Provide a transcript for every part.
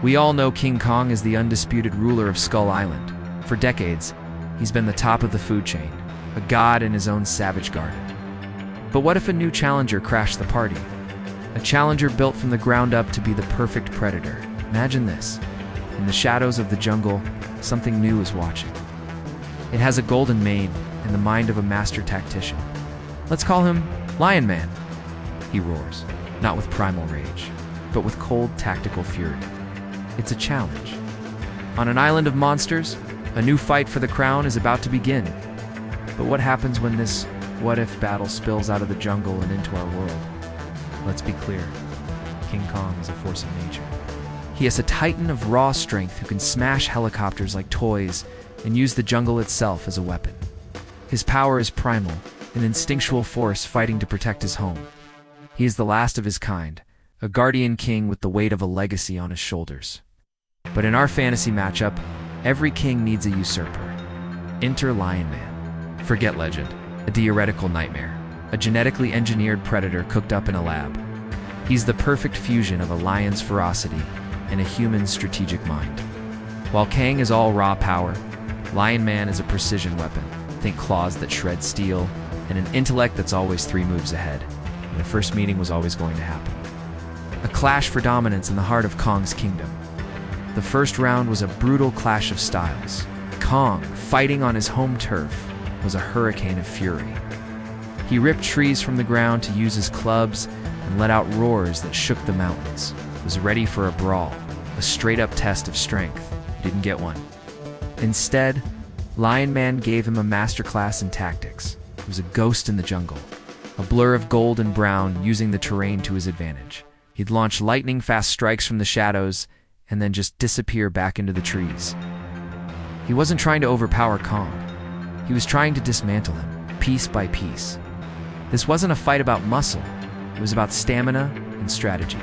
We all know King Kong is the undisputed ruler of Skull Island. For decades, he's been the top of the food chain, a god in his own savage garden. But what if a new challenger crashed the party? A challenger built from the ground up to be the perfect predator. Imagine this. In the shadows of the jungle, something new is watching. It has a golden mane and the mind of a master tactician. Let's call him Lion Man. He roars, not with primal rage, but with cold tactical fury. It's a challenge. On an island of monsters, a new fight for the crown is about to begin. But what happens when this what-if battle spills out of the jungle and into our world? Let's be clear. King Kong is a force of nature. He is a titan of raw strength who can smash helicopters like toys and use the jungle itself as a weapon. His power is primal, an instinctual force fighting to protect his home. He is the last of his kind, a guardian king with the weight of a legacy on his shoulders. But in our fantasy matchup, every king needs a usurper. Enter Lion Man. Forget legend, a theoretical nightmare, a genetically engineered predator cooked up in a lab. He's the perfect fusion of a lion's ferocity and a human's strategic mind. While Kang is all raw power, Lion Man is a precision weapon. Think claws that shred steel, and an intellect that's always 3 moves ahead. And the first meeting was always going to happen. A clash for dominance in the heart of Kong's kingdom. The first round was a brutal clash of styles. Kong, fighting on his home turf, was a hurricane of fury. He ripped trees from the ground to use his clubs and let out roars that shook the mountains. He was ready for a brawl, a straight-up test of strength. He didn't get one. Instead, Lion Man gave him a masterclass in tactics. He was a ghost in the jungle, a blur of gold and brown using the terrain to his advantage. He'd launch lightning-fast strikes from the shadows and then just disappear back into the trees. He wasn't trying to overpower Kong. He was trying to dismantle him, piece by piece. This wasn't a fight about muscle. It was about stamina and strategy.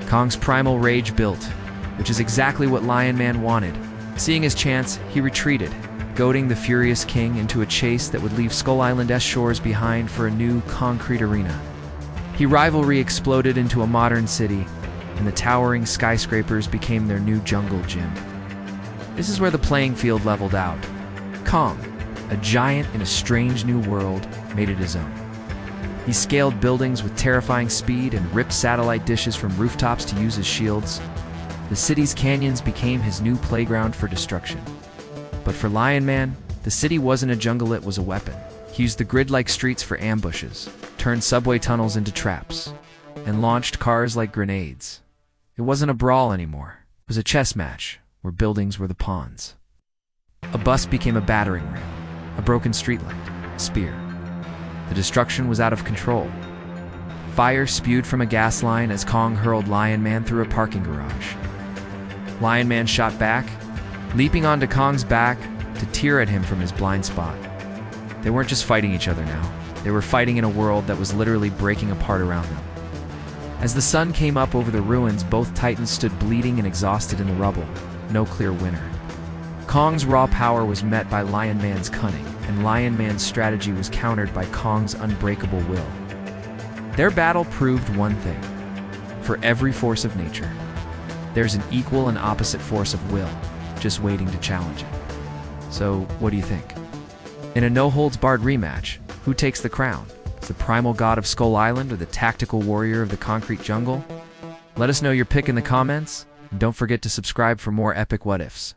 Kong's primal rage built, which is exactly what Lion Man wanted. Seeing his chance, he retreated, goading the furious king into a chase that would leave Skull Island's shores behind for a new concrete arena. Rivalry exploded into a modern city, and the towering skyscrapers became their new jungle gym. This is where the playing field leveled out. Kong, a giant in a strange new world, made it his own. He scaled buildings with terrifying speed and ripped satellite dishes from rooftops to use as shields. The city's canyons became his new playground for destruction. But for Lion Man, the city wasn't a jungle, it was a weapon. He used the grid-like streets for ambushes, turned subway tunnels into traps, and launched cars like grenades. It wasn't a brawl anymore. It was a chess match, where buildings were the pawns. A bus became a battering ram, a broken streetlight, a spear. The destruction was out of control. Fire spewed from a gas line as Kong hurled Lion Man through a parking garage. Lion Man shot back, leaping onto Kong's back to tear at him from his blind spot. They weren't just fighting each other now. They were fighting in a world that was literally breaking apart around them. As the sun came up over the ruins, both titans stood bleeding and exhausted in the rubble. No clear winner. Kong's raw power was met by Lion Man's cunning, and Lion Man's strategy was countered by Kong's unbreakable will. Their battle proved one thing. For every force of nature, there's an equal and opposite force of will, just waiting to challenge it. So, what do you think? In a no-holds-barred rematch, who takes the crown? Is the primal god of Skull Island or the tactical warrior of the concrete jungle? Let us know your pick in the comments, and don't forget to subscribe for more epic what-ifs.